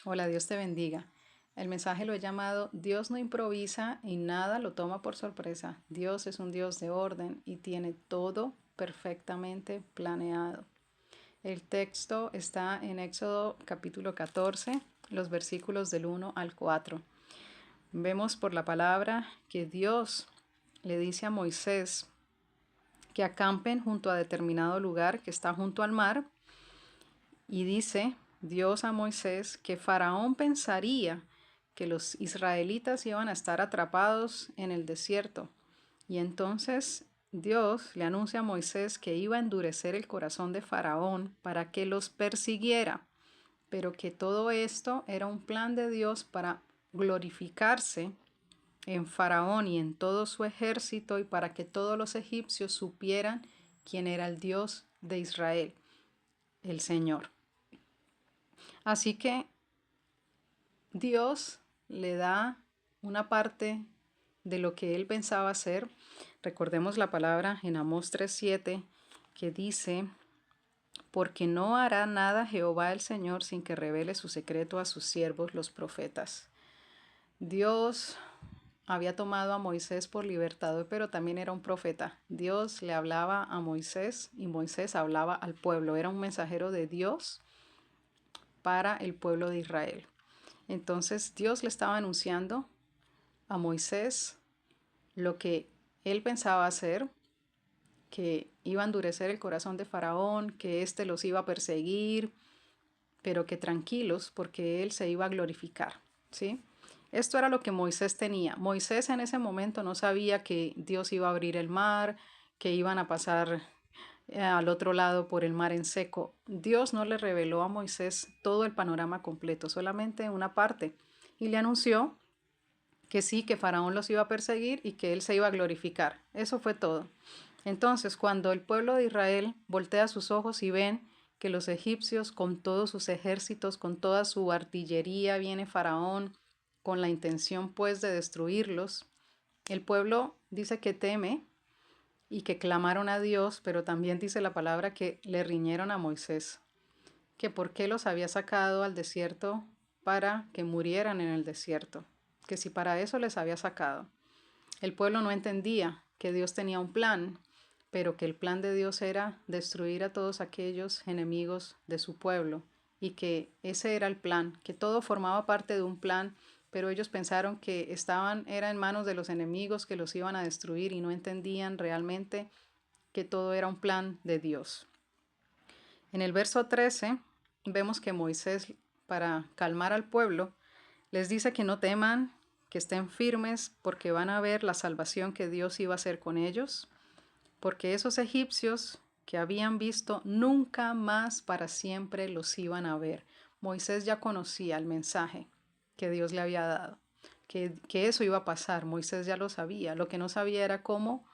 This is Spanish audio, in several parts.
Hola, Dios te bendiga. El mensaje lo he llamado Dios no improvisa y nada lo toma por sorpresa. Dios es un Dios de orden y tiene todo perfectamente planeado. El texto está en Éxodo capítulo 14, los versículos del 1 al 4. Vemos por la palabra que Dios le dice a Moisés que acampen junto a determinado lugar que está junto al mar. Y dice Dios a Moisés que Faraón pensaría que los israelitas iban a estar atrapados en el desierto. Y entonces Dios le anuncia a Moisés que iba a endurecer el corazón de Faraón para que los persiguiera, pero que todo esto era un plan de Dios para glorificarse en Faraón y en todo su ejército y para que todos los egipcios supieran quién era el Dios de Israel, el Señor. Así que Dios le da una parte de lo que él pensaba hacer. Recordemos la palabra en Amós 3:7 que dice, porque no hará nada Jehová el Señor sin que revele su secreto a sus siervos los profetas. Dios había tomado a Moisés por libertador, pero también era un profeta. Dios le hablaba a Moisés y Moisés hablaba al pueblo. Era un mensajero de Dios para el pueblo de Israel. Entonces Dios le estaba anunciando a Moisés lo que él pensaba hacer, que iba a endurecer el corazón de Faraón, que éste los iba a perseguir, pero que tranquilos porque él se iba a glorificar, ¿sí? Esto era lo que Moisés tenía. Moisés en ese momento no sabía que Dios iba a abrir el mar, que iban a pasar al otro lado por el mar en seco. Dios no le reveló a Moisés todo el panorama completo, solamente una parte, y le anunció que sí, que Faraón los iba a perseguir y que él se iba a glorificar. Eso fue todo. Entonces, cuando el pueblo de Israel voltea sus ojos y ven que los egipcios con todos sus ejércitos, con toda su artillería, viene Faraón con la intención pues de destruirlos, el pueblo dice que teme y que clamaron a Dios, pero también dice la palabra que le riñeron a Moisés, que por qué los había sacado al desierto para que murieran en el desierto, que si para eso les había sacado. El pueblo no entendía que Dios tenía un plan, pero que el plan de Dios era destruir a todos aquellos enemigos de su pueblo y que ese era el plan, que todo formaba parte de un plan, pero ellos pensaron que era en manos de los enemigos que los iban a destruir y no entendían realmente que todo era un plan de Dios. En el verso 13 vemos que Moisés, para calmar al pueblo, les dice que no teman, que estén firmes porque van a ver la salvación que Dios iba a hacer con ellos, porque esos egipcios que habían visto nunca más para siempre los iban a ver. Moisés ya conocía el mensaje que Dios le había dado, que eso iba a pasar. Moisés ya lo sabía. Lo que no sabía era cómo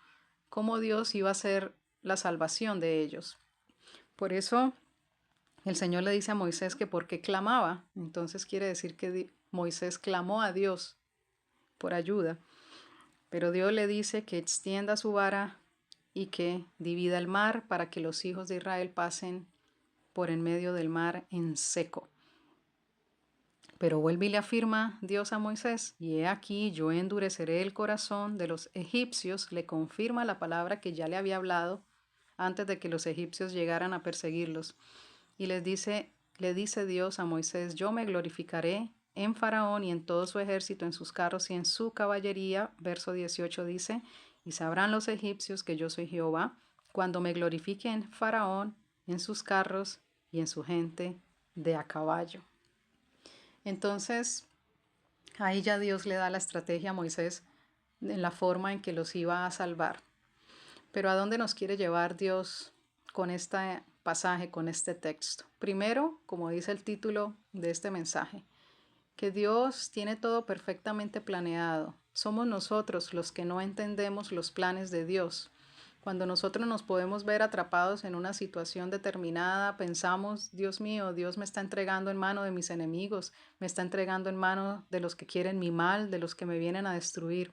Dios iba a hacer la salvación de ellos. Por eso el Señor le dice a Moisés que por qué clamaba. Entonces quiere decir que Moisés clamó a Dios por ayuda. Pero Dios le dice que extienda su vara y que divida el mar para que los hijos de Israel pasen por en medio del mar en seco. Pero vuelve y le afirma Dios a Moisés, y he aquí yo endureceré el corazón de los egipcios, le confirma la palabra que ya le había hablado antes de que los egipcios llegaran a perseguirlos. Y le dice Dios a Moisés, yo me glorificaré en Faraón y en todo su ejército, en sus carros y en su caballería. Verso 18 dice, y sabrán los egipcios que yo soy Jehová, cuando me glorifique en Faraón, en sus carros y en su gente de a caballo. Entonces, ahí ya Dios le da la estrategia a Moisés en la forma en que los iba a salvar. Pero ¿a dónde nos quiere llevar Dios con este pasaje, con este texto? Primero, como dice el título de este mensaje, que Dios tiene todo perfectamente planeado. Somos nosotros los que no entendemos los planes de Dios. Cuando nosotros nos podemos ver atrapados en una situación determinada, pensamos, Dios mío, Dios me está entregando en mano de mis enemigos, me está entregando en mano de los que quieren mi mal, de los que me vienen a destruir.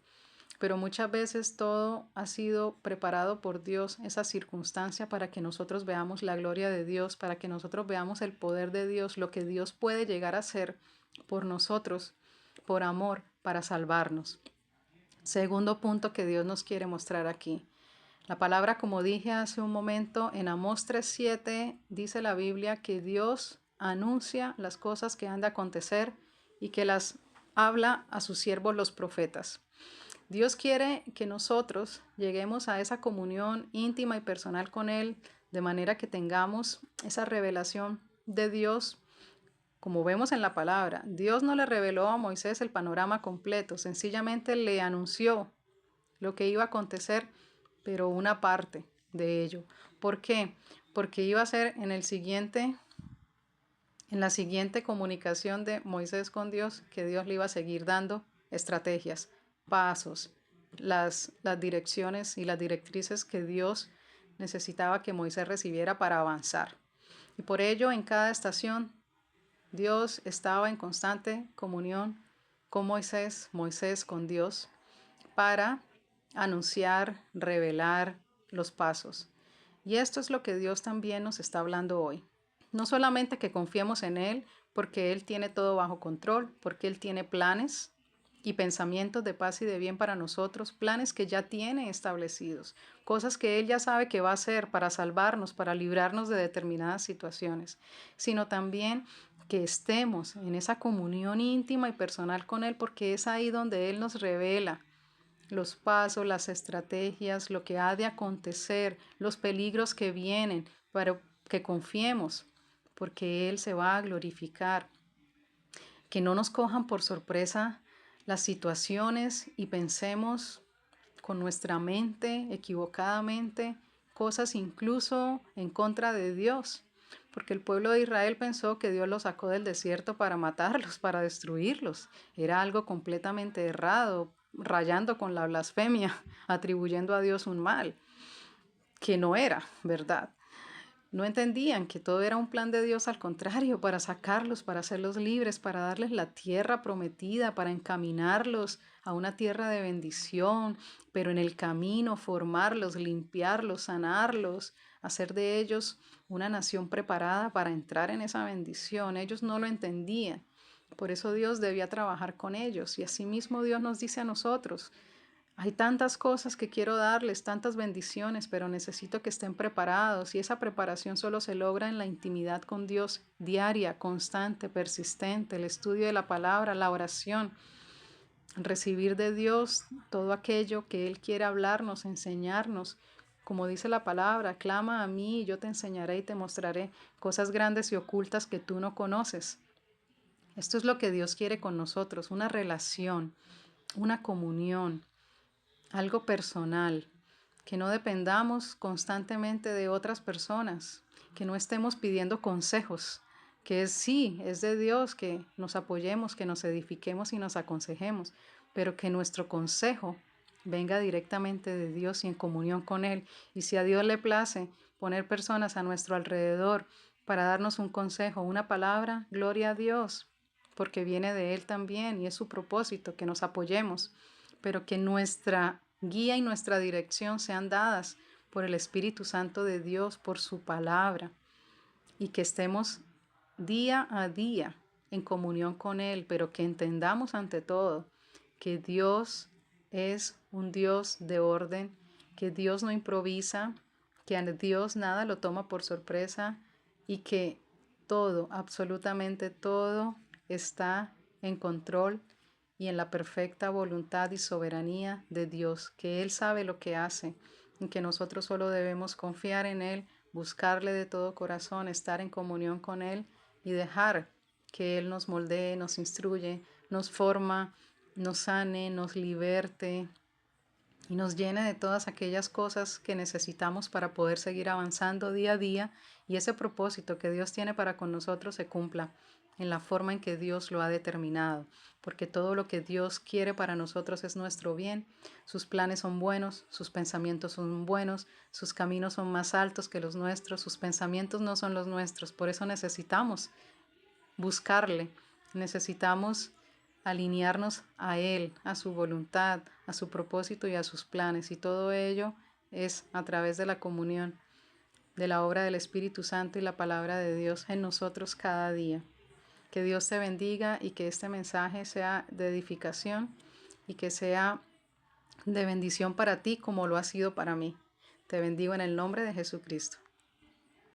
Pero muchas veces todo ha sido preparado por Dios, esa circunstancia, para que nosotros veamos la gloria de Dios, para que nosotros veamos el poder de Dios, lo que Dios puede llegar a hacer por nosotros, por amor, para salvarnos. Segundo punto que Dios nos quiere mostrar aquí. La palabra, como dije hace un momento, en Amós 3:7 dice la Biblia que Dios anuncia las cosas que han de acontecer y que las habla a sus siervos los profetas. Dios quiere que nosotros lleguemos a esa comunión íntima y personal con Él, de manera que tengamos esa revelación de Dios. Como vemos en la palabra, Dios no le reveló a Moisés el panorama completo, sencillamente le anunció lo que iba a acontecer, pero una parte de ello. ¿Por qué? Porque iba a ser en la siguiente comunicación de Moisés con Dios, que Dios le iba a seguir dando estrategias, pasos, las direcciones y las directrices que Dios necesitaba que Moisés recibiera para avanzar. Y por ello, en cada estación, Dios estaba en constante comunión con Moisés, Moisés con Dios, para anunciar, revelar los pasos. Y esto es lo que Dios también nos está hablando hoy. No solamente que confiemos en Él, porque Él tiene todo bajo control, porque Él tiene planes y pensamientos de paz y de bien para nosotros, planes que ya tiene establecidos, cosas que Él ya sabe que va a hacer para salvarnos, para librarnos de determinadas situaciones, sino también que estemos en esa comunión íntima y personal con Él, porque es ahí donde Él nos revela los pasos, las estrategias, lo que ha de acontecer, los peligros que vienen, para que confiemos, porque Él se va a glorificar. Que no nos cojan por sorpresa las situaciones y pensemos con nuestra mente equivocadamente cosas incluso en contra de Dios. Porque el pueblo de Israel pensó que Dios los sacó del desierto para matarlos, para destruirlos. Era algo completamente errado, rayando con la blasfemia, atribuyendo a Dios un mal que no era verdad. No entendían que todo era un plan de Dios, al contrario, para sacarlos, para hacerlos libres, para darles la tierra prometida, para encaminarlos a una tierra de bendición, pero en el camino formarlos, limpiarlos, sanarlos, hacer de ellos una nación preparada para entrar en esa bendición. Ellos no lo entendían. Por eso Dios debía trabajar con ellos. Y asimismo Dios nos dice a nosotros: hay tantas cosas que quiero darles, tantas bendiciones, pero necesito que estén preparados, y esa preparación solo se logra en la intimidad con Dios diaria, constante, persistente, el estudio de la palabra, la oración, recibir de Dios todo aquello que Él quiere hablarnos, enseñarnos. Como dice la palabra, clama a mí y yo te enseñaré y te mostraré cosas grandes y ocultas que tú no conoces. Esto es lo que Dios quiere con nosotros, una relación, una comunión, algo personal, que no dependamos constantemente de otras personas, que no estemos pidiendo consejos, que es de Dios que nos apoyemos, que nos edifiquemos y nos aconsejemos, pero que nuestro consejo venga directamente de Dios y en comunión con Él. Y si a Dios le place poner personas a nuestro alrededor para darnos un consejo, una palabra, gloria a Dios, porque viene de Él también y es su propósito que nos apoyemos, pero que nuestra guía y nuestra dirección sean dadas por el Espíritu Santo de Dios, por su palabra, y que estemos día a día en comunión con Él, pero que entendamos ante todo que Dios es un Dios de orden, que Dios no improvisa, que a Dios nada lo toma por sorpresa y que todo, absolutamente todo, está en control y en la perfecta voluntad y soberanía de Dios, que Él sabe lo que hace y que nosotros solo debemos confiar en Él, buscarle de todo corazón, estar en comunión con Él y dejar que Él nos moldee, nos instruye, nos forma, nos sane, nos liberte y nos llene de todas aquellas cosas que necesitamos para poder seguir avanzando día a día y ese propósito que Dios tiene para con nosotros se cumpla en la forma en que Dios lo ha determinado, porque todo lo que Dios quiere para nosotros es nuestro bien. Sus planes son buenos, sus pensamientos son buenos, sus caminos son más altos que los nuestros, sus pensamientos no son los nuestros. Por eso necesitamos buscarle, necesitamos alinearnos a Él, a su voluntad, a su propósito y a sus planes. Y todo ello es a través de la comunión, de la obra del Espíritu Santo y la palabra de Dios en nosotros cada día. Que Dios te bendiga y que este mensaje sea de edificación y que sea de bendición para ti como lo ha sido para mí. Te bendigo en el nombre de Jesucristo.